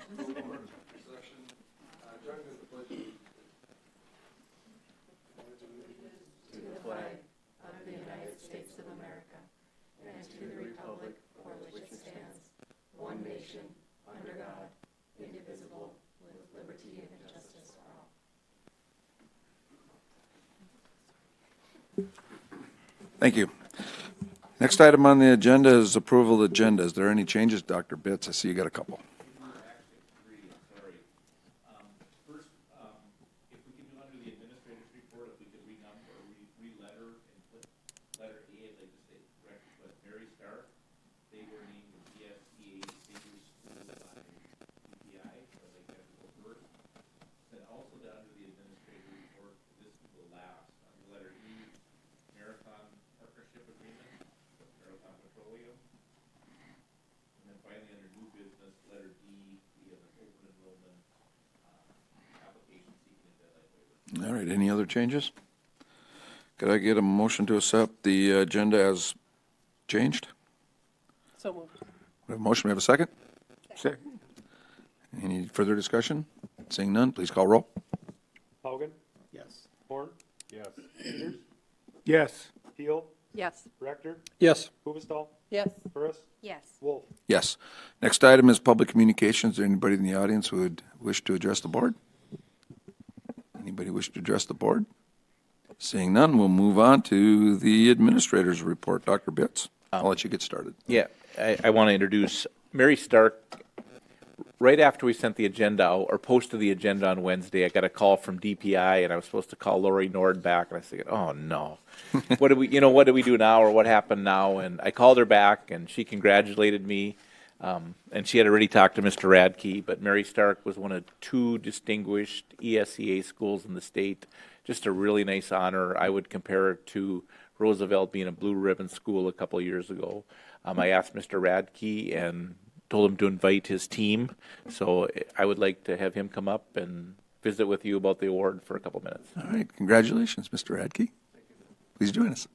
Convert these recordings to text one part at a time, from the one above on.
To the flag of the United States of America and to the republic for which it stands, one nation, under God, indivisible, with liberty and justice for all. Thank you. Next item on the agenda is approval of the agenda. Is there any changes, Dr. Bitts? I see you got a couple. First, if we could do under the administrator's report, if we could renumber or re-letter and put letter A, I'd like to say correct, but Mary Stark, they were named the ESEA Senior School by DPI, so I'd like that to go first. Then also under the administrative report, this will last, under letter E, Marathon Partnership Agreement with Marathon Petroleum. And then finally, under new business, letter D, we have an open enrollment application seeking a deadline waiver. All right, any other changes? Could I get a motion to accept the agenda as changed? So moved. We have a motion, we have a second? Second. Any further discussion? Seeing none, please call roll. Haugen, Yes. Horn, Yes. Peters, Yes. Peel, Yes. Rector, Yes. Huvestal, Yes. Burris, Yes. Wolf. Yes. Next item is public communications. Is there anybody in the audience who would wish to address the board? Anybody wish to address the board? Seeing none, we'll move on to the administrator's report. Dr. Bitts, I'll let you get started. Yeah, I want to introduce Mary Stark. Right after we sent the agenda out, or posted the agenda on Wednesday, I got a call from DPI, and I was supposed to call Lori Nord back, and I said, "Oh no, what do we do now, or what happened now?" And I called her back, and she congratulated me, and she had already talked to Mr. Radke. But Mary Stark was one of 2 distinguished ESEA schools in the state. Just a really nice honor. I would compare her to Roosevelt being a blue ribbon school a couple of years ago. I asked Mr. Radke and told him to invite his team. So I would like to have him come up and visit with you about the award for a couple minutes. All right, congratulations, Mr. Radke. Please join us.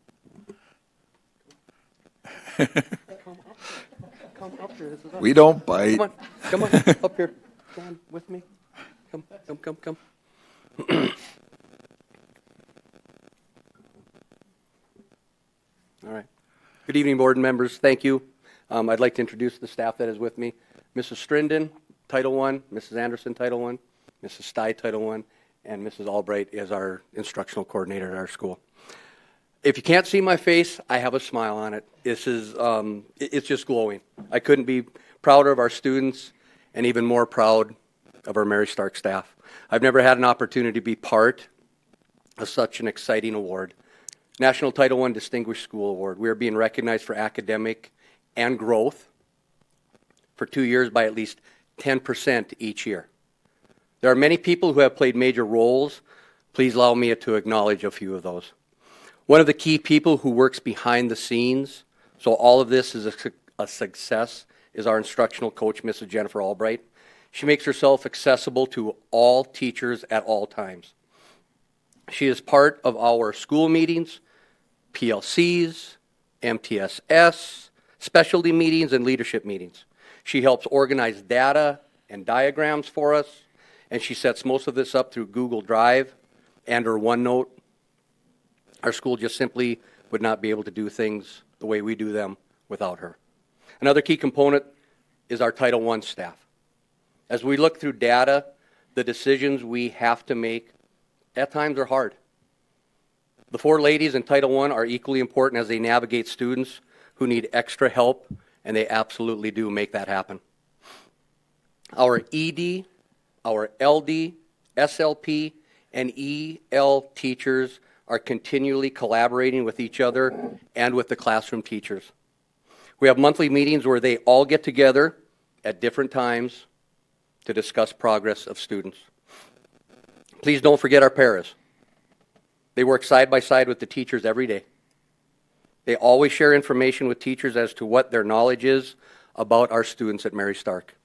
Come up here. This is us. We don't bite. Come on, up here. Stand with me. Come. All right. Good evening, board members. Thank you. I'd like to introduce the staff that is with me. Mrs. Strinden, Title I, Mrs. Anderson, Title I, Mrs. Stye, Title I, and Mrs. Albright is our instructional coordinator at our school. If you can't see my face, I have a smile on it. This is, it's just glowing. I couldn't be prouder of our students and even more proud of our Mary Stark staff. I've never had an opportunity to be part of such an exciting award. National Title I Distinguished School Award. We are being recognized for academic and growth for 2 years by at least 10% each year. There are many people who have played major roles. Please allow me to acknowledge a few of those. One of the key people who works behind the scenes, so all of this is a success, is our instructional coach, Mrs. Jennifer Albright. She makes herself accessible to all teachers at all times. She is part of our school meetings, PLCs, MTSS, specialty meetings, and leadership meetings. She helps organize data and diagrams for us, and she sets most of this up through Google Drive and her OneNote. Our school just simply would not be able to do things the way we do them without her. Another key component is our Title I staff. As we look through data, the decisions we have to make at times are hard. The 4 ladies in Title I are equally important as they navigate students who need extra help, and they absolutely do make that happen. Our ED, our LD, SLP, and EL teachers are continually collaborating with each other and with the classroom teachers. We have monthly meetings where they all get together at different times to discuss progress of students. Please don't forget our paras. They work side by side with the teachers every day. They always share information with teachers as to what their knowledge is about our students at Mary Stark.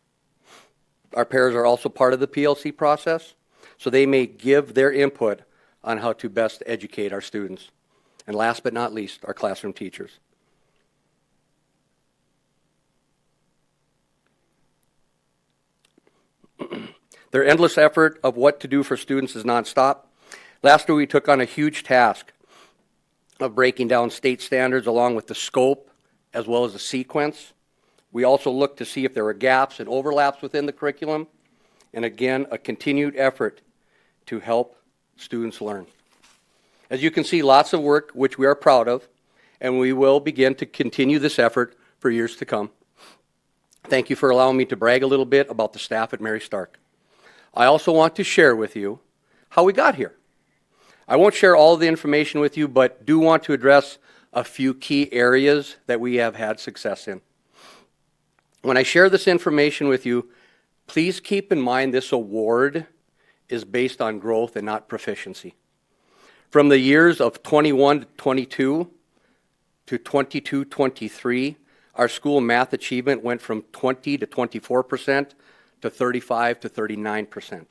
Our paras are also part of the PLC process, so they may give their input on how to best educate our students. And last but not least, our classroom teachers. Their endless effort of what to do for students is nonstop. Last year, we took on a huge task of breaking down state standards along with the scope as well as the sequence. We also looked to see if there were gaps and overlaps within the curriculum. And again, a continued effort to help students learn. As you can see, lots of work which we are proud of, and we will begin to continue this effort for years to come. Thank you for allowing me to brag a little bit about the staff at Mary Stark. I also want to share with you how we got here. I won't share all the information with you, but do want to address a few key areas that we have had success in. When I share this information with you, please keep in mind this award is based on growth and not proficiency. From the years of 21 to 22 to 22-23, our school math achievement went from 20 to 24% to 35 to 39%.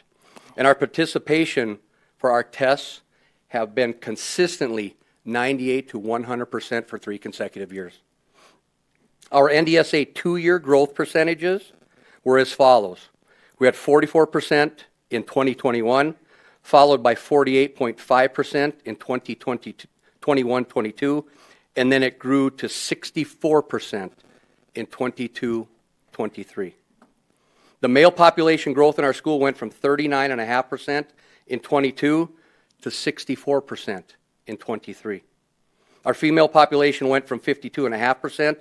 And our participation for our tests have been consistently 98 to 100% for 3 consecutive years. Our NDSA 2-year growth percentages were as follows. We had 44% in 2021, followed by 48.5% in 2021-22, and then it grew to 64% in 22-23. The male population growth in our school went from 39.5% in 22 to 64% in 23. Our female population went from 52.5%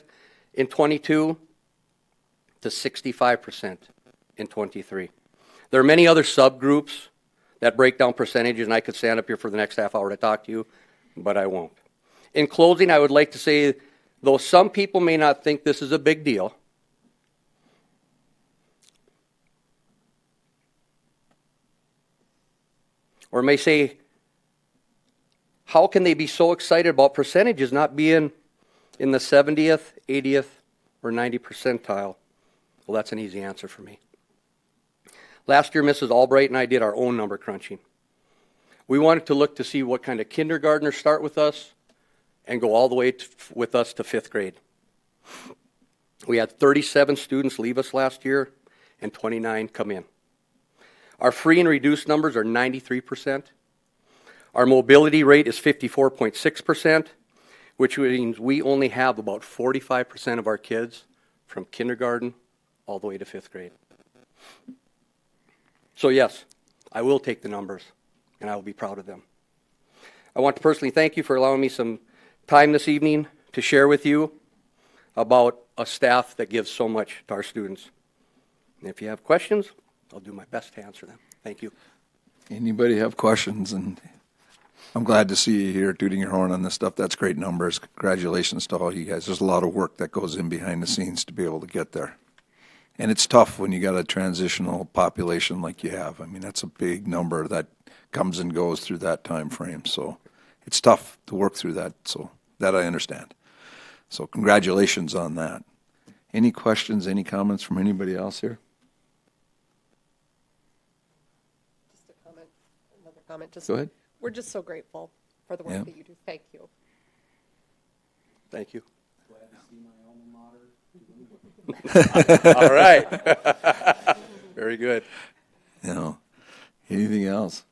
in 22 to 65% in 23. There are many other subgroups that break down percentages, and I could stand up here for the next half hour to talk to you, but I won't. In closing, I would like to say, though some people may not think this is a big deal, or may say, how can they be so excited about percentages not being in the 70th, 80th, or 90th percentile? Well, that's an easy answer for me. Last year, Mrs. Albright and I did our own number crunching. We wanted to look to see what kind of kindergartners start with us and go all the way with us to 5th grade. We had 37 students leave us last year and 29 come in. Our free and reduced numbers are 93%. Our mobility rate is 54.6%, which means we only have about 45% of our kids from kindergarten all the way to 5th grade. So yes, I will take the numbers, and I will be proud of them. I want to personally thank you for allowing me some time this evening to share with you about a staff that gives so much to our students. And if you have questions, I'll do my best to answer them. Thank you. Anybody have questions? And I'm glad to see you here tooting your horn on this stuff. That's great numbers. Congratulations to all you guys. There's a lot of work that goes in behind the scenes to be able to get there. And it's tough when you got a transitional population like you have. I mean, that's a big number that comes and goes through that time frame. So it's tough to work through that. So that I understand. So congratulations on that. Any questions, any comments from anybody else here? Just a comment, another comment. Just, Go ahead. We're just so grateful for the work that you do. Thank you. Thank you. Glad to see my alma mater. All right. Very good. You know, anything else?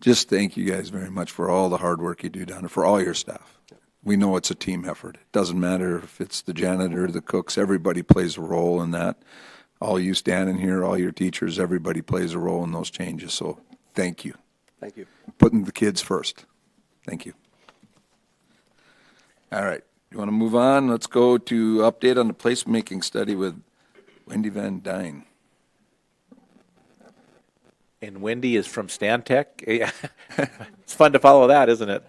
Just thank you guys very much for all the hard work you do down there, for all your staff. We know it's a team effort. It doesn't matter if it's the janitor, the cooks, everybody plays a role in that. All you standing here, all your teachers, everybody plays a role in those changes. So thank you. Thank you. Putting the kids first. Thank you. All right. You want to move on? Let's go to update on the placemaking study with Wendy Van Dyne. And Wendy is from Stantec. Yeah. It's fun to follow that, isn't it?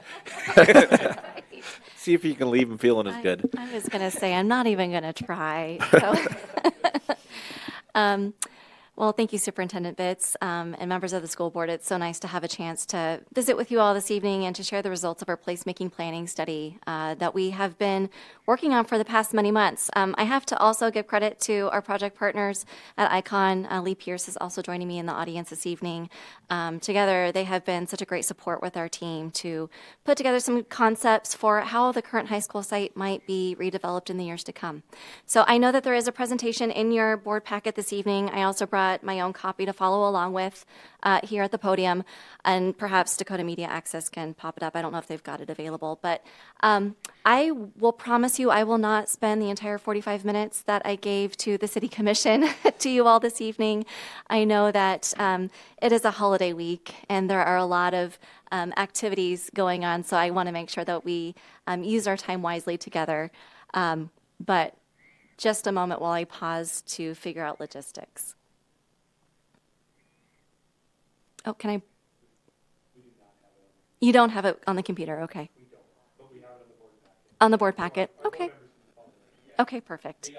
See if you can leave them feeling as good. I was going to say, I'm not even going to try. So. Well, thank you, Superintendent Bitts, and members of the school board. It's so nice to have a chance to visit with you all this evening and to share the results of our placemaking planning study that we have been working on for the past many months. I have to also give credit to our project partners at ICON. Lee Pierce is also joining me in the audience this evening. Together, they have been such a great support with our team to put together some concepts for how the current high school site might be redeveloped in the years to come. So I know that there is a presentation in your board packet this evening. I also brought got my own copy to follow along with here at the podium, and perhaps Dakota Media Access can pop it up. I don't know if they've got it available, but I will promise you I will not spend the entire 45 minutes that I gave to the City Commission to you all this evening. I know that it is a holiday week and there are a lot of activities going on, so I want to make sure that we use our time wisely together. But just a moment while I pause to figure out logistics. Oh, can I? You don't have it on the computer, okay. On the board packet, okay. Okay, perfect.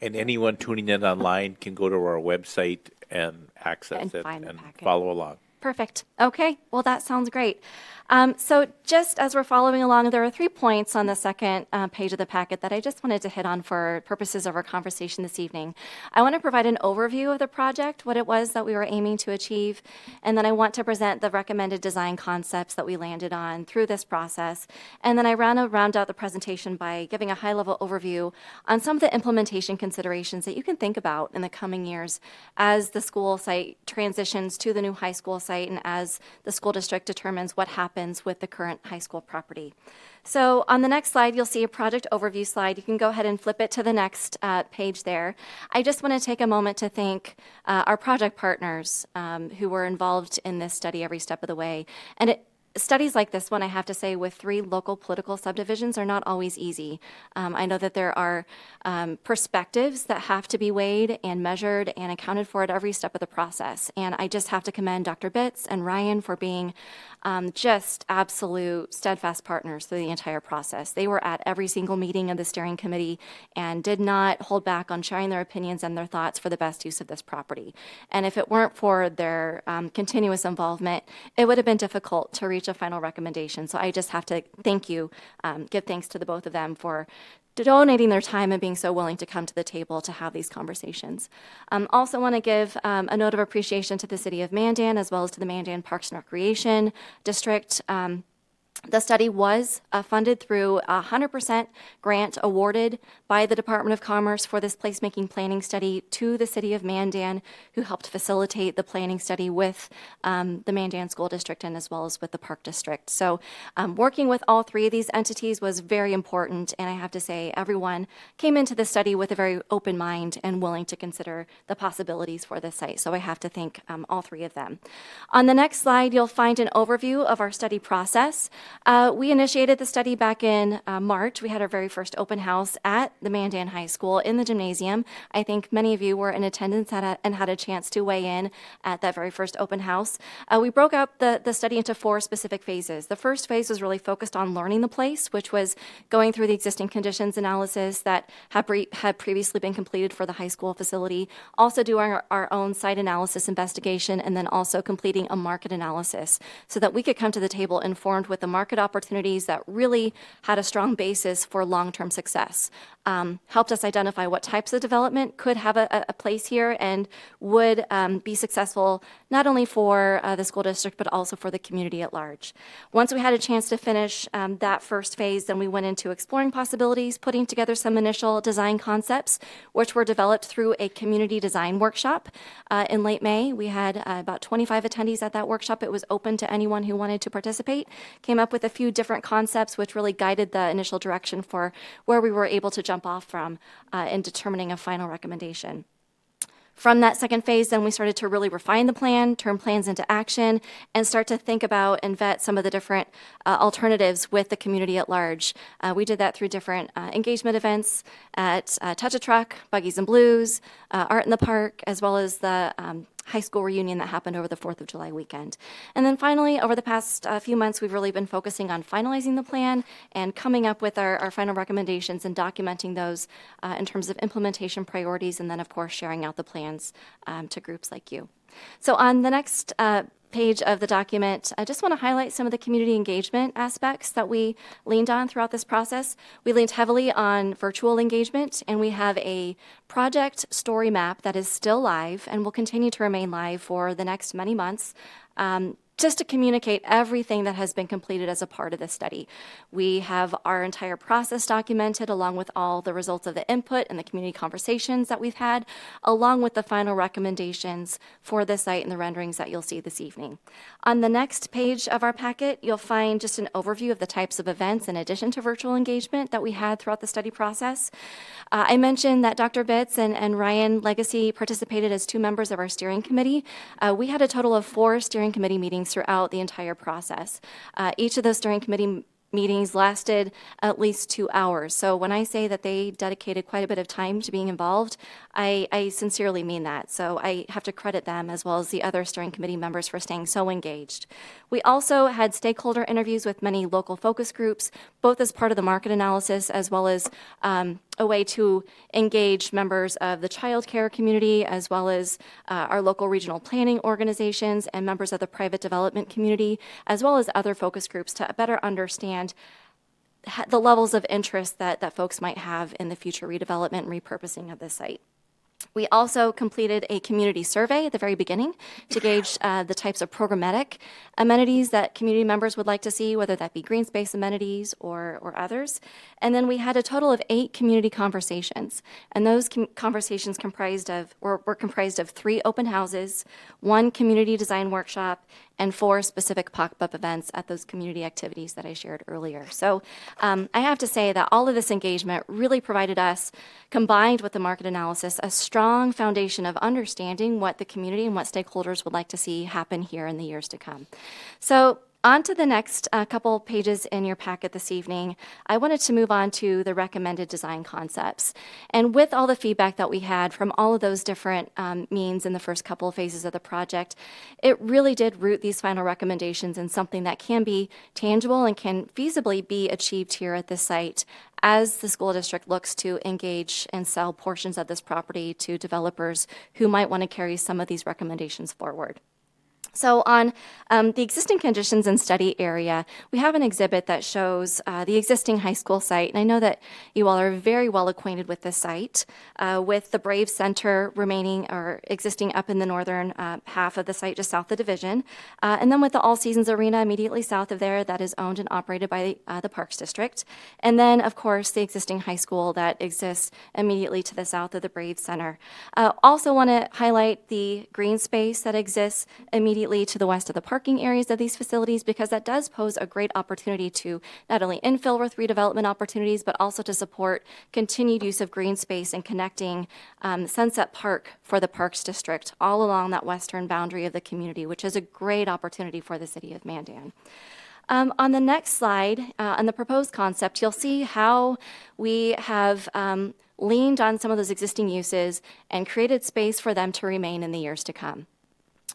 And anyone tuning in online can go to our website and access And it find the and packet. follow along. Perfect. Okay. Well, that sounds great. So just as we're following along, there are 3 points on the second page of the packet that I just wanted to hit on for purposes of our conversation this evening. I want to provide an overview of the project, what it was that we were aiming to achieve, and then I want to present the recommended design concepts that we landed on through this process. And then I round out the presentation by giving a high-level overview on some of the implementation considerations that you can think about in the coming years as the school site transitions to the new high school site and as the school district determines what happens with the current high school property. So on the next slide, you'll see a project overview slide. You can go ahead and flip it to the next page there. I just want to take a moment to thank our project partners who were involved in this study every step of the way. And studies like this one, I have to say, with 3 local political subdivisions are not always easy. I know that there are perspectives that have to be weighed and measured and accounted for at every step of the process. And I just have to commend Dr. Bitts and Ryan for being just absolute steadfast partners through the entire process. They were at every single meeting of the steering committee and did not hold back on sharing their opinions and their thoughts for the best use of this property. And if it weren't for their continuous involvement, it would have been difficult to reach a final recommendation. So I just have to thank you, give thanks to the both of them for donating their time and being so willing to come to the table to have these conversations. Also want to give a note of appreciation to the City of Mandan as well as to the Mandan Parks and Recreation District. The study was funded through a 100% grant awarded by the Department of Commerce for this placemaking planning study to the City of Mandan, who helped facilitate the planning study with the Mandan School District and as well as with the Park District. So working with all 3 of these entities was very important, and I have to say everyone came into the study with a very open mind and willing to consider the possibilities for this site. So I have to thank all 3 of them. On the next slide, you'll find an overview of our study process. We initiated the study back in March. We had our very first open house at the Mandan High School in the gymnasium. I think many of you were in attendance and had a chance to weigh in at that very first open house. We broke up the study into 4 specific phases. The first phase was really focused on learning the place, which was going through the existing conditions analysis that had previously been completed for the high school facility, also doing our own site analysis investigation, and then also completing a market analysis so that we could come to the table informed with the market opportunities that really had a strong basis for long-term success. Helped us identify what types of development could have a place here and would be successful not only for the school district but also for the community at large. Once we had a chance to finish that first phase, then we went into exploring possibilities, putting together some initial design concepts, which were developed through a community design workshop in late May. We had about 25 attendees at that workshop. It was open to anyone who wanted to participate. Came up with a few different concepts which really guided the initial direction for where we were able to jump off from in determining a final recommendation. From that second phase, then we started to really refine the plan, turn plans into action, and start to think about and vet some of the different alternatives with the community at large. We did that through different engagement events at Touch a Truck, Buggies and Blues, Art in the Park, as well as the high school reunion that happened over the 4th of July weekend. And then finally, over the past few months, we've really been focusing on finalizing the plan and coming up with our final recommendations and documenting those in terms of implementation priorities, and then, of course, sharing out the plans to groups like you. So on the next page of the document, I just want to highlight some of the community engagement aspects that we leaned on throughout this process. We leaned heavily on virtual engagement, and we have a project story map that is still live and will continue to remain live for the next many months. just to communicate everything that has been completed as a part of this study. We have our entire process documented along with all the results of the input and the community conversations that we've had, along with the final recommendations for the site and the renderings that you'll see this evening. On the next page of our packet, you'll find just an overview of the types of events in addition to virtual engagement that we had throughout the study process. I mentioned that Dr. Bitts and Ryan Legacy participated as 2 members of our steering committee. We had a total of 4 steering committee meetings throughout the entire process. Each of those steering committee meetings lasted at least 2 hours. So when I say that they dedicated quite a bit of time to being involved, I sincerely mean that. So I have to credit them as well as the other steering committee members for staying so engaged. We also had stakeholder interviews with many local focus groups, both as part of the market analysis as well as a way to engage members of the child care community as well as our local regional planning organizations and members of the private development community, as well as other focus groups to better understand the levels of interest that folks might have in the future redevelopment and repurposing of this site. We also completed a community survey at the very beginning to gauge the types of programmatic amenities that community members would like to see, whether that be green space amenities or others. And then we had a total of 8 community conversations. And those conversations were comprised of 3 open houses, 1 community design workshop, and 4 specific pop-up events at those community activities that I shared earlier. So I have to say that all of this engagement really provided us, combined with the market analysis, a strong foundation of understanding what the community and what stakeholders would like to see happen here in the years to come. So on to the next couple pages in your packet this evening, I wanted to move on to the recommended design concepts. And with all the feedback that we had from all of those different means in the first couple of phases of the project, it really did root these final recommendations in something that can be tangible and can feasibly be achieved here at this site as the school district looks to engage and sell portions of this property to developers who might want to carry some of these recommendations forward. So on the existing conditions and study area, we have an exhibit that shows the existing high school site. And I know that you all are very well acquainted with this site, with the Brave Center remaining or existing up in the northern half of the site, just south of Division. And then with the All Seasons Arena immediately south of there that is owned and operated by the Parks District. And then, of course, the existing high school that exists immediately to the south of the Brave Center. Also want to highlight the green space that exists immediately to the west of the parking areas of these facilities, because that does pose a great opportunity to not only infill with redevelopment opportunities, but also to support continued use of green space and connecting Sunset Park for the Parks District all along that western boundary of the community, which is a great opportunity for the city of Mandan. On the next slide, on the proposed concept, you'll see how we have leaned on some of those existing uses and created space for them to remain in the years to come.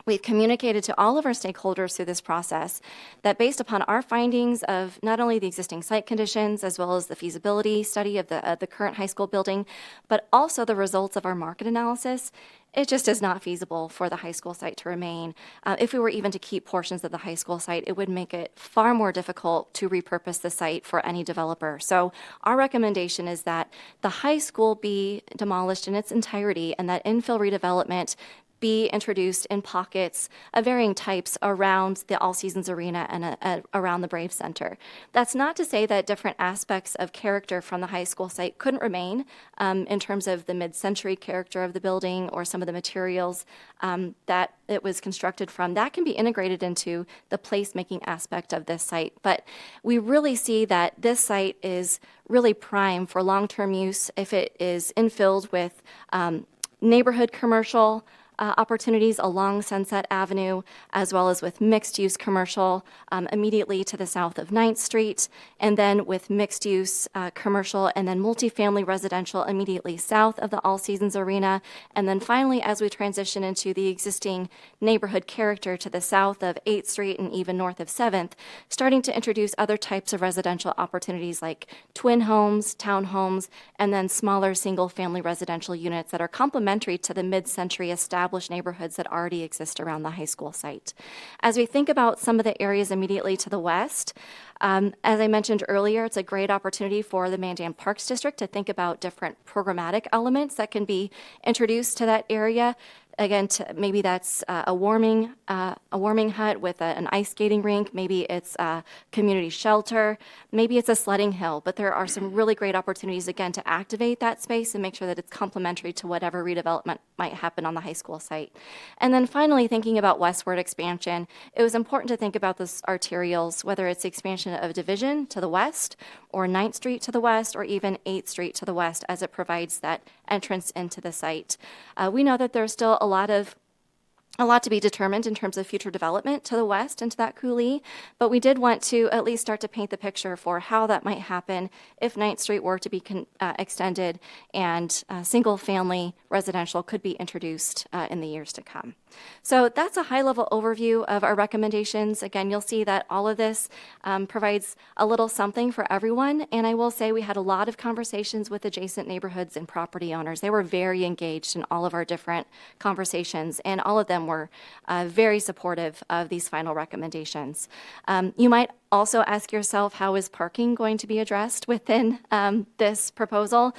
We've communicated to all of our stakeholders through this process that based upon our findings of not only the existing site conditions as well as the feasibility study of the current high school building, but also the results of our market analysis, it just is not feasible for the high school site to remain. If we were even to keep portions of the high school site, it would make it far more difficult to repurpose the site for any developer. So our recommendation is that the high school be demolished in its entirety and that infill redevelopment be introduced in pockets of varying types around the All Seasons Arena and around the Brave Center. That's not to say that different aspects of character from the high school site couldn't remain in terms of the mid-century character of the building or some of the materials that it was constructed from. That can be integrated into the placemaking aspect of this site. But we really see that this site is really prime for long-term use if it is infilled with neighborhood commercial opportunities along Sunset Avenue, as well as with mixed-use commercial immediately to the south of 9th Street, and then with mixed-use commercial and then multifamily residential immediately south of the All Seasons Arena, and then finally, as we transition into the existing neighborhood character to the south of 8th Street and even north of 7th, starting to introduce other types of residential opportunities like twin homes, townhomes, and then smaller single-family residential units that are complementary to the mid-century established neighborhoods that already exist around the high school site. As we think about some of the areas immediately to the west, As I mentioned earlier, it's a great opportunity for the Mandan Parks District to think about different programmatic elements that can be introduced to that area. Again, maybe that's a warming hut with an ice skating rink. Maybe it's a community shelter. Maybe it's a sledding hill. But there are some really great opportunities, again, to activate that space and make sure that it's complementary to whatever redevelopment might happen on the high school site. And then finally, thinking about westward expansion, it was important to think about those arterials, whether it's the expansion of Division to the west, or 9th Street to the west, or even 8th Street to the west, as it provides that entrance into the site. We know that there's still a lot to be determined in terms of future development to the west into that coulee, but we did want to at least start to paint the picture for how that might happen if 9th Street were to be extended and single-family residential could be introduced in the years to come. So that's a high-level overview of our recommendations. Again, you'll see that all of this provides a little something for everyone, and I will say we had a lot of conversations with adjacent neighborhoods and property owners. They were very engaged in all of our different conversations, and all of them were very supportive of these final recommendations. You might also ask yourself, how is parking going to be addressed within this proposal?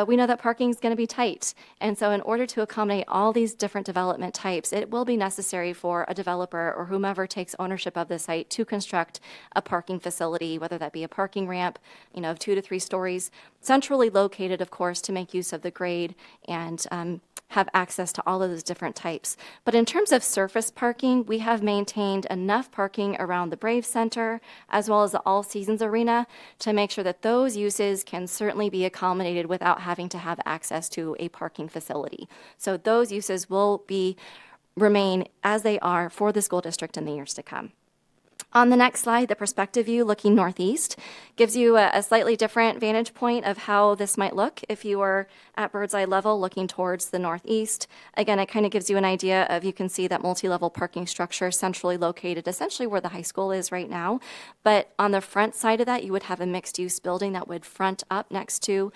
We know that parking is going to be tight, and so in order to accommodate all these different development types, it will be necessary for a developer or whomever takes ownership of the site to construct a parking facility, whether that be a parking ramp, of 2 to 3 stories, centrally located, of course, to make use of the grade and have access to all of those different types. But in terms of surface parking, we have maintained enough parking around the Brave Center as well as the All Seasons Arena to make sure that those uses can certainly be accommodated without having to have access to a parking facility. So those uses will remain as they are for the school district in the years to come. On the next slide, the perspective view looking northeast gives you a slightly different vantage point of how this might look if you were at bird's eye level looking towards the northeast. Again, it kind of gives you an idea of, you can see that multi-level parking structure centrally located, essentially where the high school is right now. But on the front side of that, you would have a mixed-use building that would front up next to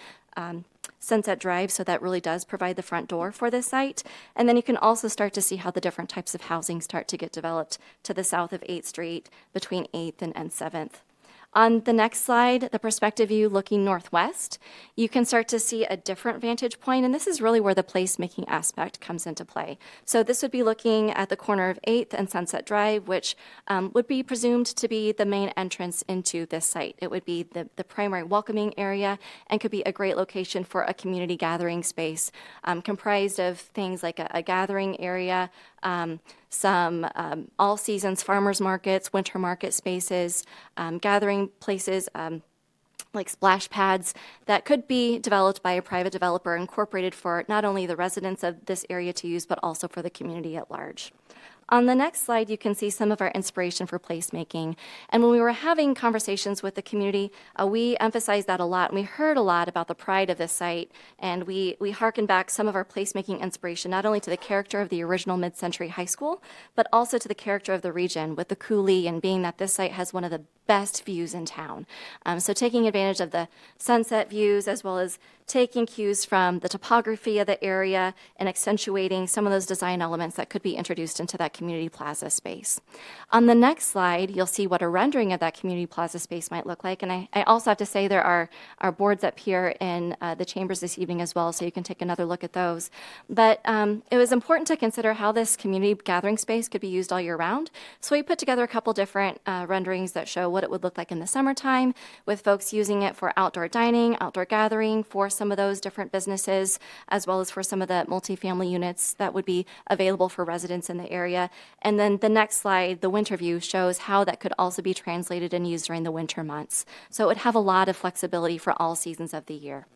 Sunset Drive, so that really does provide the front door for this site. And then you can also start to see how the different types of housing start to get developed to the south of 8th Street between 8th and 7th. On the next slide, the perspective view looking northwest, you can start to see a different vantage point, and this is really where the placemaking aspect comes into play. So this would be looking at the corner of 8th and Sunset Drive, which would be presumed to be the main entrance into this site. It would be the primary welcoming area and could be a great location for a community gathering space comprised of things like a gathering area, some all seasons farmers markets, winter market spaces, gathering places like splash pads that could be developed by a private developer, incorporated for not only the residents of this area to use, but also for the community at large. On the next slide, you can see some of our inspiration for placemaking. And when we were having conversations with the community, we emphasized that a lot. And we heard a lot about the pride of this site. And we harkened back some of our placemaking inspiration, not only to the character of the original mid-century high school, but also to the character of the region with the coulee, and being that this site has one of the best views in town. So taking advantage of the sunset views, as well as taking cues from the topography of the area and accentuating some of those design elements that could be introduced into that community plaza space. On the next slide, you'll see what a rendering of that community plaza space might look like. And I also have to say there are boards up here in the chambers this evening as well, so you can take another look at those. But it was important to consider how this community gathering space could be used all year round. So we put together a couple different renderings that show what it would look like in the summertime, with folks using it for outdoor dining, outdoor gathering, for some of those different businesses, as well as for some of the multifamily units that would be available for residents in the area. And then the next slide, the winter view, shows how that could also be translated and used during the winter months. So it would have a lot of flexibility for all seasons of the year.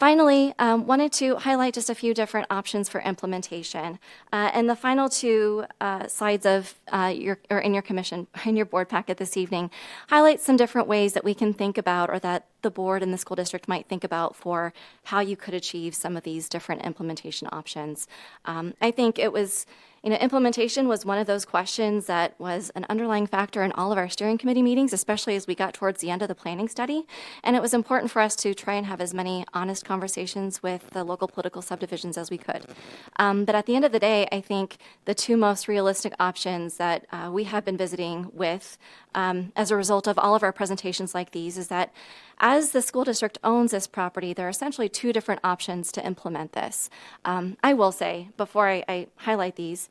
Finally, wanted to highlight just a few different options for implementation. And the final two slides of in your board packet this evening highlight some different ways that we can think about, or that the board and the school district might think about, for how you could achieve some of these different implementation options. I think it was, implementation was one of those questions that was an underlying factor in all of our steering committee meetings, especially as we got towards the end of the planning study. And it was important for us to try and have as many honest conversations with the local political subdivisions as we could. But at the end of the day, I think the two most realistic options that we have been visiting with as a result of all of our presentations like these is that as the school district owns this property, there are essentially two different options to implement this. I will say, before I highlight these,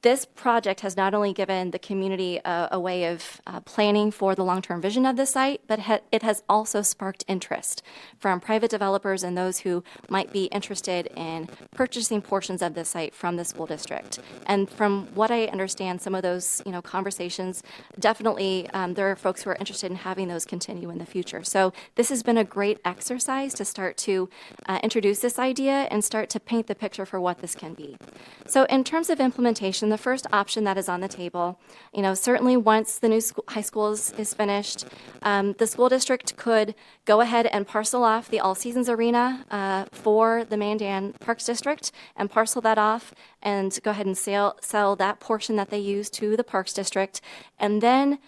this project has not only given the community a way of planning for the long-term vision of the site, but it has also sparked interest from private developers and those who might be interested in purchasing portions of the site from the school district. And from what I understand, some of those conversations, definitely there are folks who are interested in having those continue in the future. So this has been a great exercise to start to introduce this idea and start to paint the picture for what this can be. So in terms of implementation, the first option that is on the table, certainly once the new high school is finished, the school district could go ahead and parcel off the All Seasons Arena for the Mandan Parks District and parcel that off and go ahead and sell that portion that they use to the Parks District, and then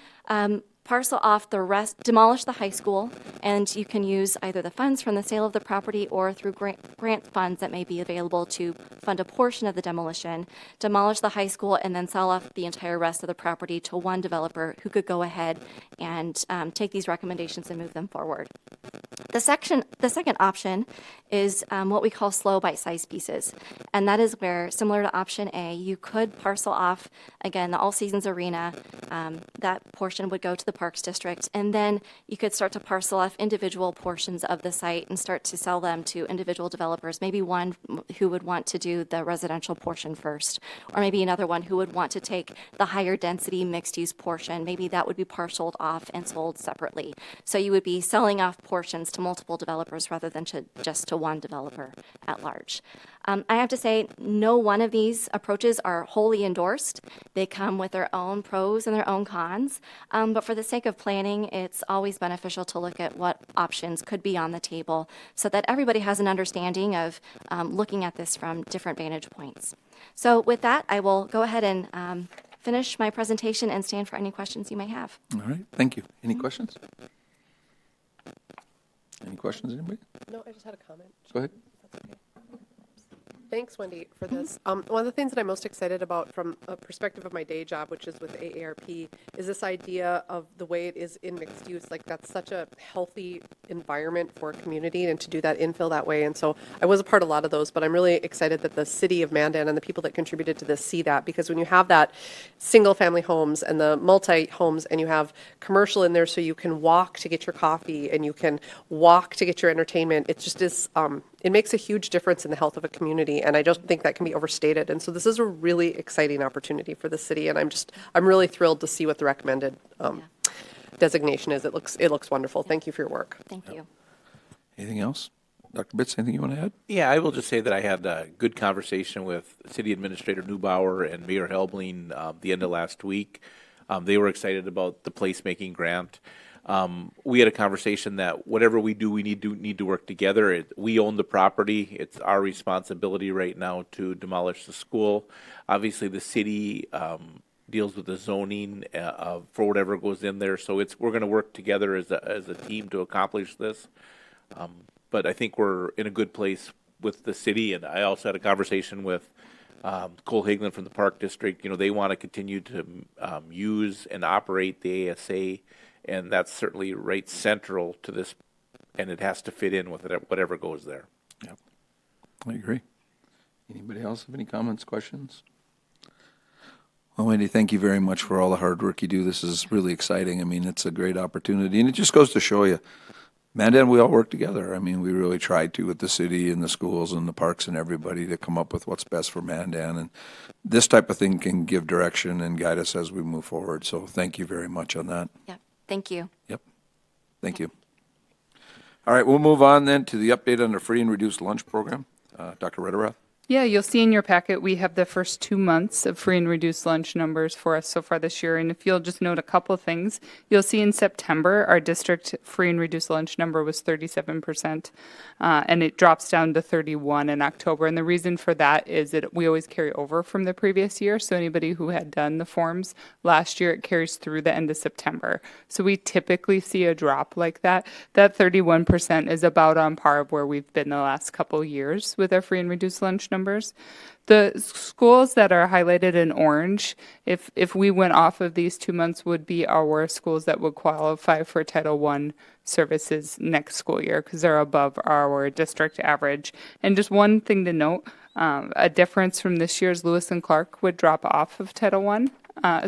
parcel off the rest, demolish the high school, and you can use either the funds from the sale of the property or through grant funds that may be available to fund a portion of the demolition, demolish the high school, and then sell off the entire rest of the property to one developer who could go ahead and take these recommendations and move them forward. The second option is what we call slow bite-sized pieces, and that is where, similar to option A, you could parcel off, again, the All Seasons Arena. That portion would go to the Parks District, and then you could start to parcel off individual portions of the site and start to sell them to individual developers, maybe one who would want to do the residential portion first, or maybe another one who would want to take the higher density mixed-use portion. Maybe that would be parceled off and sold separately. So you would be selling off portions to multiple developers rather than just to one developer at large. I have to say, no one of these approaches are wholly endorsed. They come with their own pros and their own cons, but for the sake of planning, it's always beneficial to look at what options could be on the table so that everybody has an understanding of looking at this from different vantage points. So with that, I will go ahead and finish my presentation and stand for any questions you may have. All right, thank you. Any questions? Any questions, anybody? No, I just had a comment. Go ahead. Thanks, Wendy, for this. One of the things that I'm most excited about from a perspective of my day job, which is with AARP, is this idea of the way it is in mixed use. Like, that's such a healthy environment for a community, and to do that infill that way. And so I was a part of a lot of those, but I'm really excited that the city of Mandan and the people that contributed to this see that, because when you have that single family homes and the multi homes, and you have commercial in there so you can walk to get your coffee and you can walk to get your entertainment, it just is, it makes a huge difference in the health of a community, and I don't think that can be overstated. And so this is a really exciting opportunity for the city, and I'm really thrilled to see what the recommended designation is. It looks wonderful. Thank you for your work. Thank you. Anything else? Dr. Bitts, anything you want to add? Yeah, I will just say that I had a good conversation with City Administrator Neubauer and Mayor Helbling the end of last week. They were excited about the placemaking grant. We had a conversation that whatever we do, we need to work together. We own the property. It's our responsibility right now to demolish the school. Obviously, the city deals with the zoning for whatever goes in there. So we're going to work together as a team to accomplish this. But I think we're in a good place with the city. And I also had a conversation with Cole Hagelin from the Park District. They want to continue to use and operate the ASA. And that's certainly right central to this, and it has to fit in with it, whatever goes there. Yep, I agree. Anybody else have any comments, questions? Well, Wendy, thank you very much for all the hard work you do. This is really exciting. I mean, it's a great opportunity, and it just goes to show you, Mandan, we all work together. I mean, we really tried to with the city and the schools and the parks and everybody to come up with what's best for Mandan. And this type of thing can give direction and guide us as we move forward. So thank you very much on that. Yeah. Thank you. Yep. Thank you. All right, we'll move on then to the update on the free and reduced lunch program. Dr. Rederath. Yeah, you'll see in your packet we have the first 2 months of free and reduced lunch numbers for us so far this year. And if you'll just note a couple of things, you'll see in September our district free and reduced lunch number was 37%, and it drops down to 31% in October. And the reason for that is that we always carry over from the previous year. So anybody who had done the forms last year, it carries through the end of September. So we typically see a drop like that. That 31% is about on par of where we've been the last couple of years with our free and reduced lunch number. numbers. The schools that are highlighted in orange, if we went off of these 2 months, would be our schools that would qualify for Title I services next school year because they're above our district average. And just one thing to note, a difference from this year's Lewis and Clark would drop off of Title I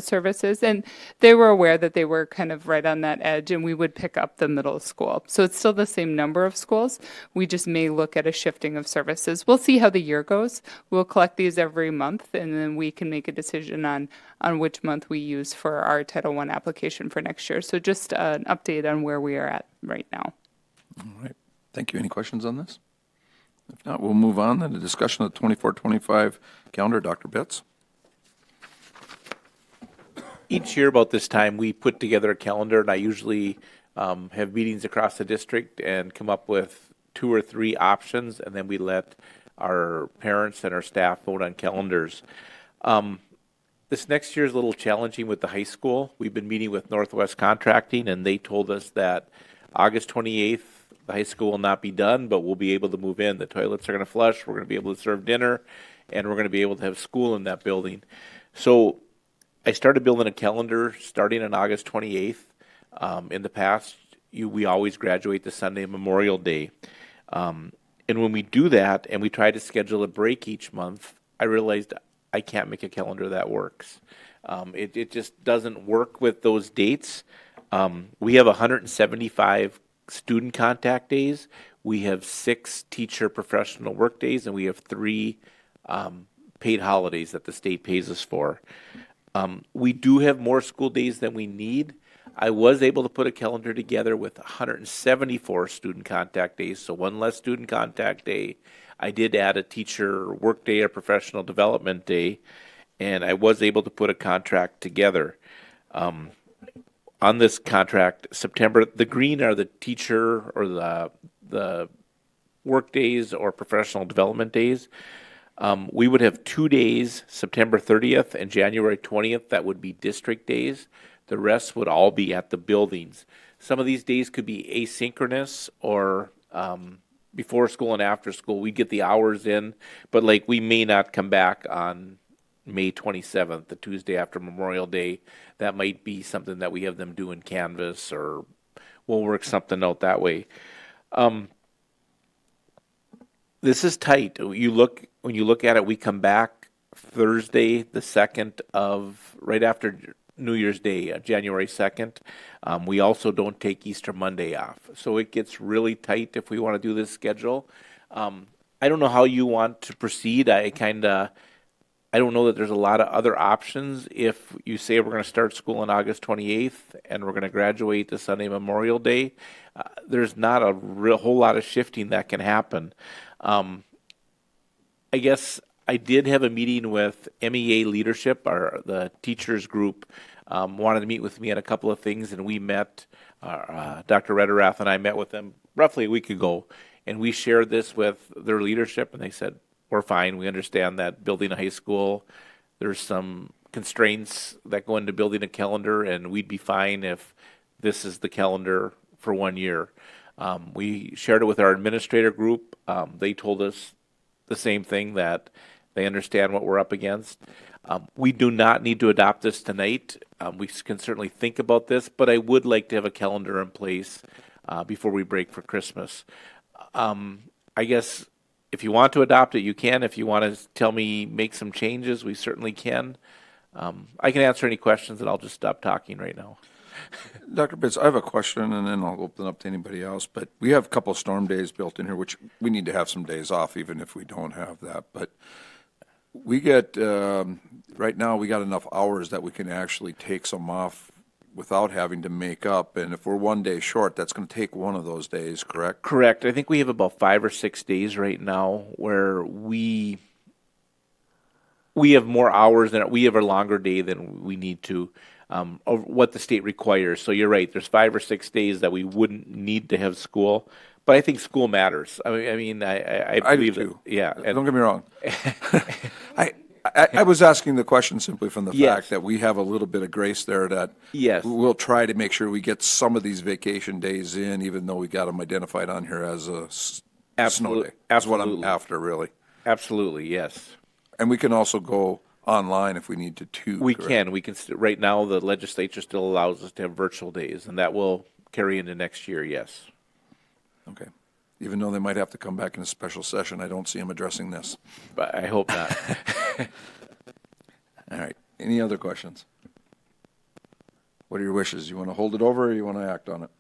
services, and they were aware that they were kind of right on that edge, and we would pick up the middle school. So it's still the same number of schools. We just may look at a shifting of services. We'll see how the year goes. We'll collect these every month, and then we can make a decision on which month we use for our Title I application for next year. So just an update on where we are at right now. All right. Thank you. Any questions on this? If not, we'll move on then to discussion of the 24-25 calendar. Dr. Betts? Each year about this time, we put together a calendar, and I usually have meetings across the district and come up with 2 or 3 options, and then we let our parents and our staff vote on calendars. This next year is a little challenging with the high school. We've been meeting with Northwest Contracting, and they told us that August 28th, the high school will not be done, but we'll be able to move in. The toilets are going to flush, we're going to be able to serve dinner, and we're going to be able to have school in that building. So I started building a calendar starting on August 28th. In the past, we always graduate the Sunday Memorial Day. And when we do that and we try to schedule a break each month, I realized I can't make a calendar that works. It just doesn't work with those dates. We have 175 student contact days. We have 6 teacher professional work days, and we have 3 paid holidays that the state pays us for. We do have more school days than we need. I was able to put a calendar together with 174 student contact days, so 1 less student contact day. I did add a teacher work day or professional development day, and I was able to put a contract together. On this contract, September, the green are the teacher or the work days or professional development days. We would have 2 days, September 30th and January 20th, that would be district days. The rest would all be at the buildings. Some of these days could be asynchronous or before school and after school. We get the hours in, but like we may not come back on May 27th, the Tuesday after Memorial Day. That might be something that we have them do in Canvas, or we'll work something out that way. This is tight. When you look at it, we come back Thursday, the 2nd of, right after New Year's Day, January 2nd. We also don't take Easter Monday off. So it gets really tight if we want to do this schedule. I don't know how you want to proceed. I don't know that there's a lot of other options. If you say we're going to start school on August 28th and we're going to graduate the Sunday Memorial Day, there's not a whole lot of shifting that can happen. I guess I did have a meeting with MEA leadership, the teachers group wanted to meet with me on a couple of things, and we met, Dr. Rederath and I met with them roughly a week ago, and we shared this with their leadership, and they said, we're fine. We understand that building a high school, there's some constraints that go into building a calendar, and we'd be fine if this is the calendar for 1 year. We shared it with our administrator group. They told us the same thing, that they understand what we're up against. We do not need to adopt this tonight. We can certainly think about this, but I would like to have a calendar in place before we break for Christmas. I guess if you want to adopt it, you can. If you want to tell me, make some changes, we certainly can. I can answer any questions, and I'll just stop talking right now. Dr. Bitts, I have a question, and then I'll open up to anybody else. But we have a couple of storm days built in here, which we need to have some days off, even if we don't have that. But we get, right now, we got enough hours that we can actually take some off without having to make up. And if we're 1 day short, that's going to take one of those days, correct? Correct. I think we have about 5 or 6 days right now where we have more hours than we have a longer day than we need to, of what the state requires. So you're right. There's 5 or 6 days that we wouldn't need to have school, but I think school matters. I believe I do too. that. Yeah. Don't get me wrong. I was asking the question simply from the Yes. fact that we have a little bit of grace there, that Yes. we'll try to make sure we get some of these vacation days in, even though we got them identified on here as a snow day. That's what I'm Absolutely. after, really. Absolutely, yes. And we can also go online if we need to too. We correct? can. Right now, the legislature still allows us to have virtual days, and that will carry into next year, yes. Okay. Even though they might have to come back in a special session, I don't see them addressing this. But I hope not. All right. Any other questions? What are your wishes? You want to hold it over or you want to act on it?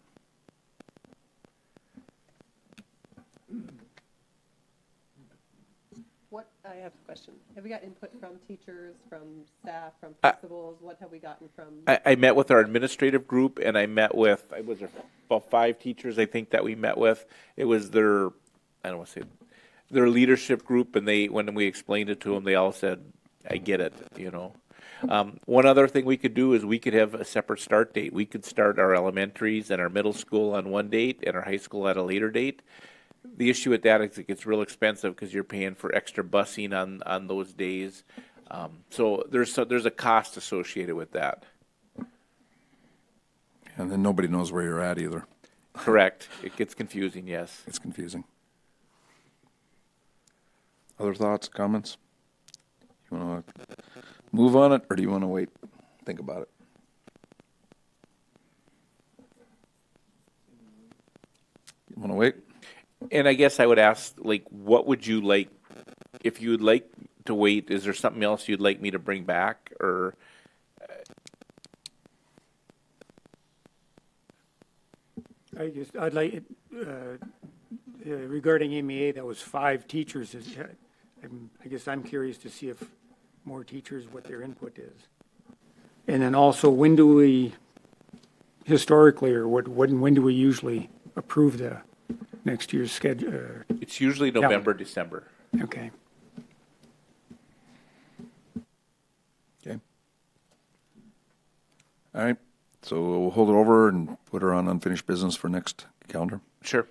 I have a question. Have we got input from teachers, from staff, from principals? What have we gotten from? I met with our administrative group, and I met with, was there about 5 teachers, I think, that we met with. It was their, I don't want to say, their leadership group, and when we explained it to them, they all said, I get it, you know. One other thing we could do is we could have a separate start date. We could start our elementaries and our middle school on one date and our high school at a later date. The issue with that is it gets real expensive because you're paying for extra busing on those days. So there's a cost associated with that. And then nobody knows where you're at either. Correct. It gets confusing, yes. It's confusing. Other thoughts, comments? You want to move on it or do you want to wait? Think about it. You want to wait? And I guess I would ask, like, what would you like, if you would like to wait, is there something else you'd like me to bring back, or? I'd like, regarding MEA, that was 5 teachers. I guess I'm curious to see if more teachers, what their input is. And then also, when do we, historically, or when do we usually approve the next year's schedule? It's usually November, December. Okay. Okay. All right. So we'll hold it over and put her on unfinished business for next calendar. Sure.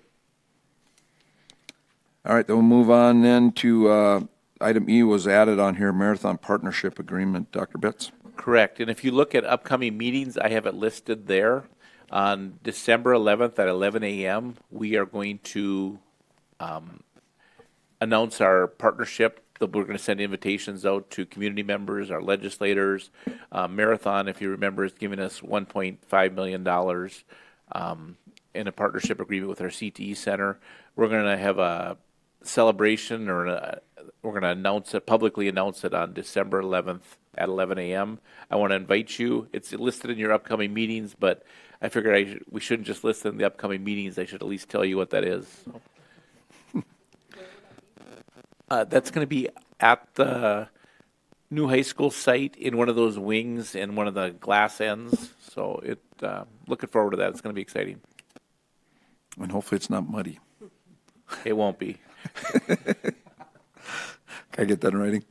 All right. Then we'll move on then to item E was added on here, Marathon Partnership Agreement. Dr. Betts? Correct. And if you look at upcoming meetings, I have it listed there. On December 11th at 11 a.m., we are going to announce our partnership. We're going to send invitations out to community members, our legislators. Marathon, if you remember, is giving us $1.5 million in a partnership agreement with our CTE Center. We're going to have a celebration, or we're going to announce it, publicly announce it on December 11th at 11 a.m. I want to invite you. It's listed in your upcoming meetings, but I figured we shouldn't just list in the upcoming meetings. I should at least tell you what that is. That's going to be at the new high school site in one of those wings in one of the glass ends. So looking forward to that. It's going to be exciting. And hopefully it's not muddy. It won't be. Can I get that in writing?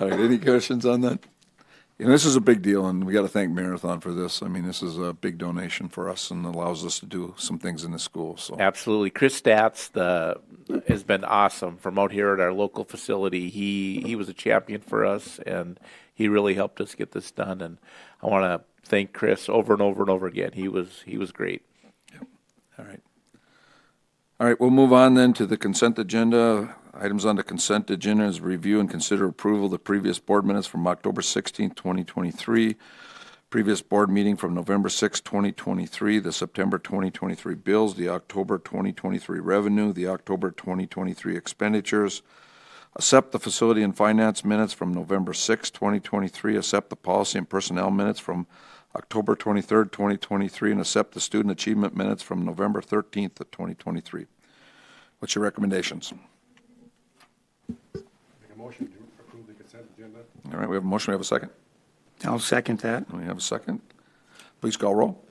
All right, any questions on that? You know, this is a big deal, and we got to thank Marathon for this. I mean, this is a big donation for us and allows us to do some things in the school. So Absolutely. Chris Statz has been awesome from out here at our local facility. He was a champion for us, and he really helped us get this done. And I want to thank Chris over and over and over again. He was great. Yep. All right. All right, we'll move on then to the consent agenda. Items on the consent agenda is review and consider approval of the previous board minutes from October 16th, 2023, previous board meeting from November 6th, 2023, the September 2023 bills, the October 2023 revenue, the October 2023 expenditures, accept the facility and finance minutes from November 6th, 2023, accept the policy and personnel minutes from October 23rd, 2023, and accept the student achievement minutes from November 13th of 2023. What's your recommendations? Make a motion to approve the consent agenda. All right, we have a motion. We have a second. I'll second that. We have a second. Please call roll.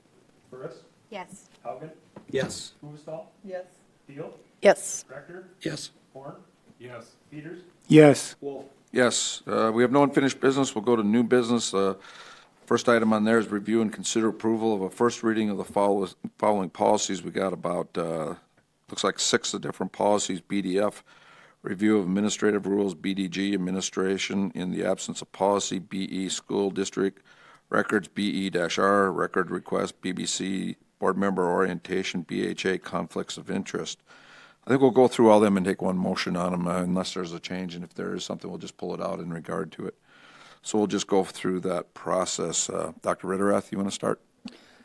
Burris, Yes. Haugen, Yes. Huvestal, Yes. Deal, Yes. Rector, Yes. Horn. Yes. Peters, Yes. Wolf. Yes, we have no unfinished business. We'll go to new business. First item on there is review and consider approval of a first reading of the following policies. We got about, looks like 6 of different policies. BDF, review of administrative rules. BDG, administration in the absence of policy. BE, school district records. BE-R, record request. BBC, board member orientation. BHA, conflicts of interest. I think we'll go through all them and take one motion on them unless there's a change, and if there is something, we'll just pull it out in regard to it. So we'll just go through that process. Dr. Ritterath, you want to start?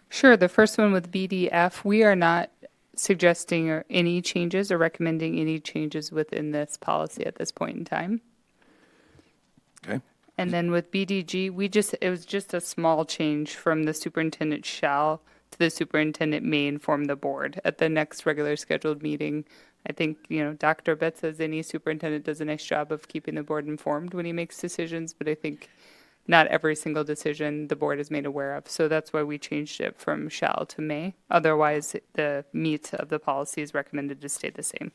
Sure. The first one with BDF, we are not suggesting any changes or recommending any changes within this policy at this point in time. Okay. And then with BDG, it was just a small change from the superintendent shall to the superintendent may inform the board at the next regular scheduled meeting. I think, Dr. Betts says any superintendent does a nice job of keeping the board informed when he makes decisions, but I think not every single decision the board is made aware of. So that's why we changed it from shall to may. Otherwise, the meat of the policy is recommended to stay the same.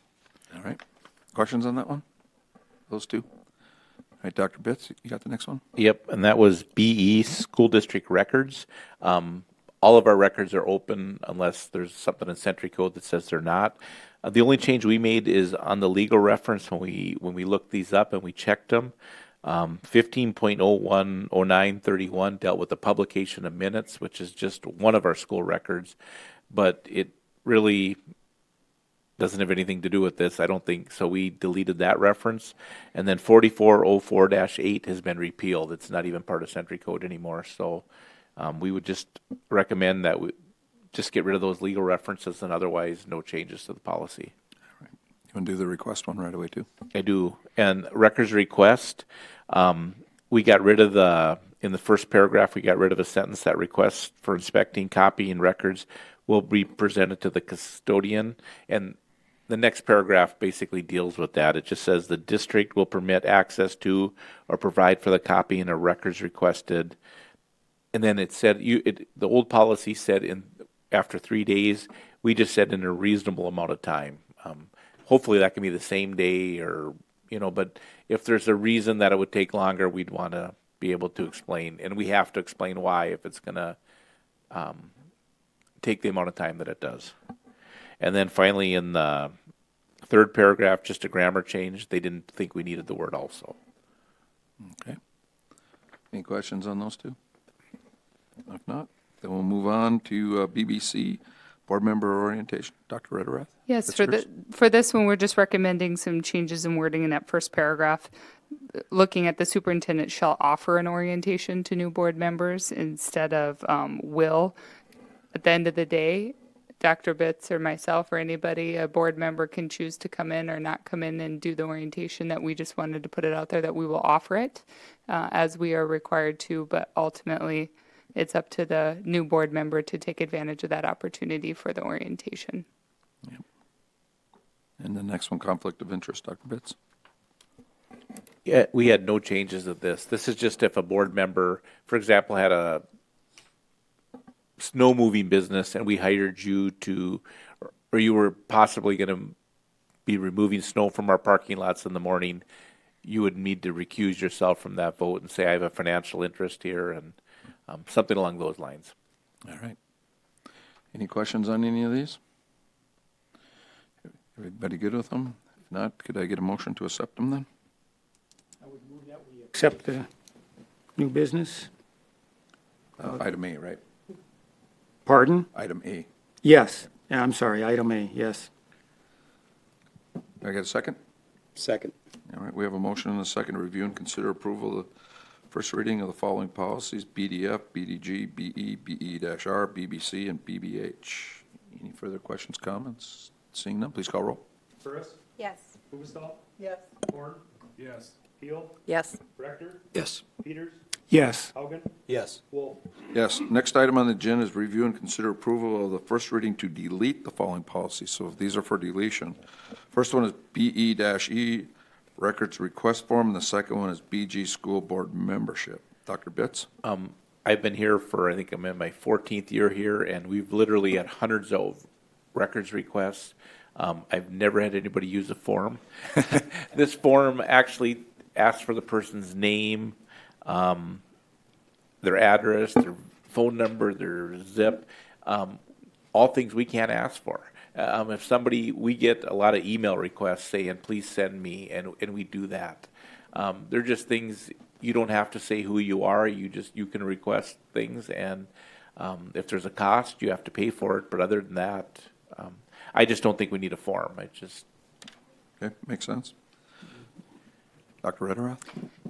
All right. Questions on that one? Those two? All right, Dr. Bitts, you got the next one? Yep, and that was BE, school district records. All of our records are open unless there's something in Century Code that says they're not. The only change we made is on the legal reference when we looked these up and we checked them. 15.010931 dealt with the publication of minutes, which is just one of our school records, but it really doesn't have anything to do with this, I don't think. So we deleted that reference. And then 4404-8 has been repealed. It's not even part of Century Code anymore. So we would just recommend that we just get rid of those legal references, and otherwise no changes to the policy. You want to do the request one right away, too? I do. And records request, we got rid of in the first paragraph, we got rid of a sentence that requests for inspecting, copying records will be presented to the custodian. And the next paragraph basically deals with that. It just says the district will permit access to or provide for the copying of records requested. And then it said, the old policy said after 3 days, we just said in a reasonable amount of time. Hopefully that can be the same day but if there's a reason that it would take longer, we'd want to be able to explain. And we have to explain why if it's going to take the amount of time that it does. And then finally in the third paragraph, just a grammar change. They didn't think we needed the word also. Okay. Any questions on those two? If not, then we'll move on to BBC, board member orientation. Dr. Ritterath? Yes, for this one, we're just recommending some changes in wording in that first paragraph, looking at the superintendent shall offer an orientation to new board members instead of will. At the end of the day, Dr. Bitts or myself or anybody, a board member can choose to come in or not come in and do the orientation. That we just wanted to put it out there that we will offer it as we are required to, but ultimately it's up to the new board member to take advantage of that opportunity for the orientation. Yep. And the next one, conflict of interest, Dr. Bitts? Yeah, we had no changes of this. This is just if a board member, for example, had a snow moving business and we hired you or you were possibly going to be removing snow from our parking lots in the morning, you would need to recuse yourself from that vote and say, I have a financial interest here, and something along those lines. All right. Any questions on any of these? Everybody good with them? If not, could I get a motion to accept them then? I would move that we accept the new business. Item A, right? Pardon? Item A. Yes. Yeah, I'm sorry, item A, yes. I get a second? Second. All right, we have a motion and a second to review and consider approval of the first reading of the following policies: BDF, BDG, BE, BE-R, BBC, and BBH. Any further questions, comments? Seeing none, please call roll. Burris, Yes. Huvestal, Yes. Horn, yes. Field, Yes. Rector, Yes. Peters, Yes. Haugen, Yes. Wolf. Yes, next item on the agenda is review and consider approval of the first reading to delete the following policies. So these are for deletion. First one is BE-E, records request form, and the second one is BG, school board membership. Dr. Bitts? I've been here for, I think I'm in my 14th year here, and we've literally had hundreds of records requests. I've never had anybody use a form. This form actually asks for the person's name, their address, their phone number, their zip, all things we can't ask for. If we get a lot of email requests saying, please send me, and we do that. They're just things, you don't have to say who you are, you can request things, and if there's a cost, you have to pay for it, but other than that, I just don't think we need a form. Okay, makes sense. Dr. Rederath?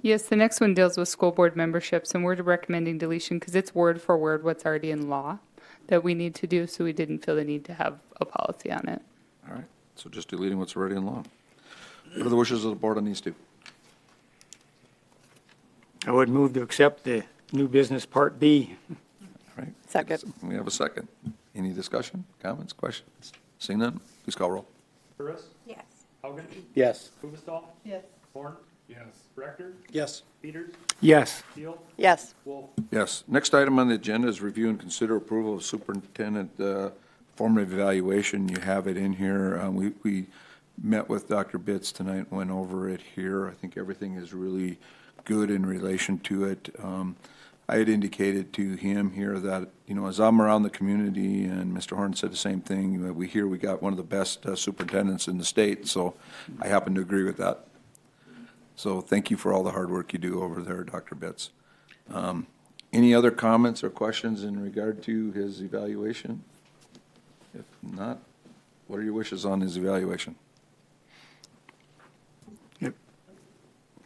Yes, the next one deals with school board memberships, and we're recommending deletion because it's word for word what's already in law that we need to do, so we didn't feel the need to have a policy on it. All right, so just deleting what's already in law. What are the wishes of the board on these two? I would move to accept the new business Part B. All right. Second. We have a second. Any discussion, comments, questions? Seeing none, please call roll. Burris, Yes. Haugen, Yes. Huvestal, Yes. Horn, Yes. Rector, Yes. Peters, Yes. Keel, Yes. Wolf. Yes. Next item on the agenda is review and consider approval of superintendent formative evaluation. You have it in here. We met with Dr. Bitts tonight and went over it here. I think everything is really good in relation to it. I had indicated to him here that, as I'm around the community, and Mr. Horn said the same thing, we hear we got one of the best superintendents in the state, so I happen to agree with that. So thank you for all the hard work you do over there, Dr. Bitts. Any other comments or questions in regard to his evaluation? If not, what are your wishes on his evaluation?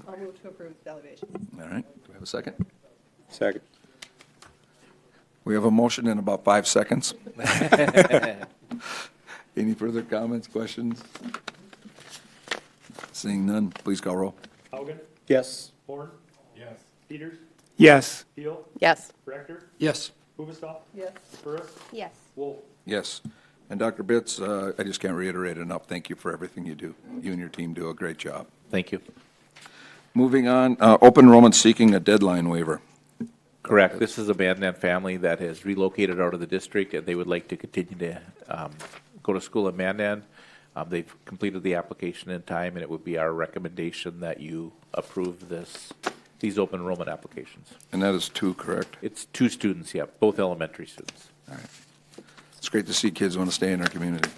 I'll move to approve evaluation. All right, do we have a second? Second. We have a motion in about 5 seconds. Any further comments, questions? Seeing none, please call roll. Haugen, Yes. Horn, Yes. Peters, Yes. Keel, Yes. Rector, Yes. Huvestal, Yes. Burris, Yes. Wolf. Yes. And Dr. Bitts, I just can't reiterate enough, thank you for everything you do. You and your team do a great job. Thank you. Moving on, open enrollment seeking a deadline waiver. Correct. This is a Mandan family that has relocated out of the district, and they would like to continue to go to school in Mandan. They've completed the application in time, and it would be our recommendation that you approve these open enrollment applications. And that is 2, correct? It's 2 students, yeah, both elementary students. All right. It's great to see kids want to stay in our community.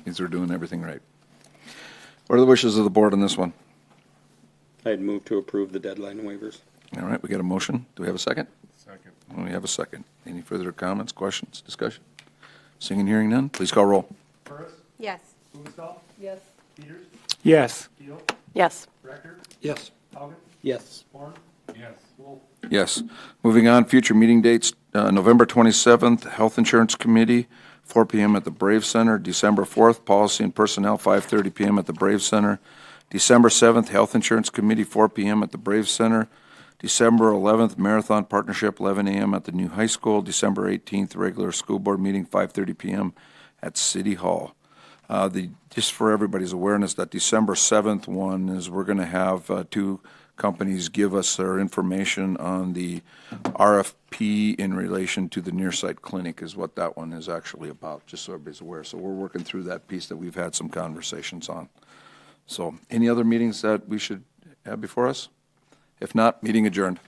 Means they're doing everything right. What are the wishes of the board on this one? I'd move to approve the deadline waivers. All right, we got a motion. Do we have a second? Second. We have a second. Any further comments, questions, discussion? Seeing and hearing none, please call roll. Burris, Yes. Huvestal, Yes. Peters, Yes. Keel, Yes. Rector, Yes. Haugen, Yes. Horn, Yes. Wolf. Yes. Moving on, future meeting dates, November 27th, Health Insurance Committee, 4 p.m. at the Brave Center. December 4th, Policy and Personnel, 5:30 p.m. at the Brave Center. December 7th, Health Insurance Committee, 4 p.m. at the Brave Center. December 11th, Marathon Partnership, 11 a.m. at the new high school. December 18th, regular school board meeting, 5:30 p.m. at City Hall. Just for everybody's awareness, that December 7th one is we're going to have 2 companies give us their information on the RFP in relation to the near-site clinic is what that one is actually about, just so everybody's aware. So we're working through that piece that we've had some conversations on. So any other meetings that we should have before us? If not, meeting adjourned.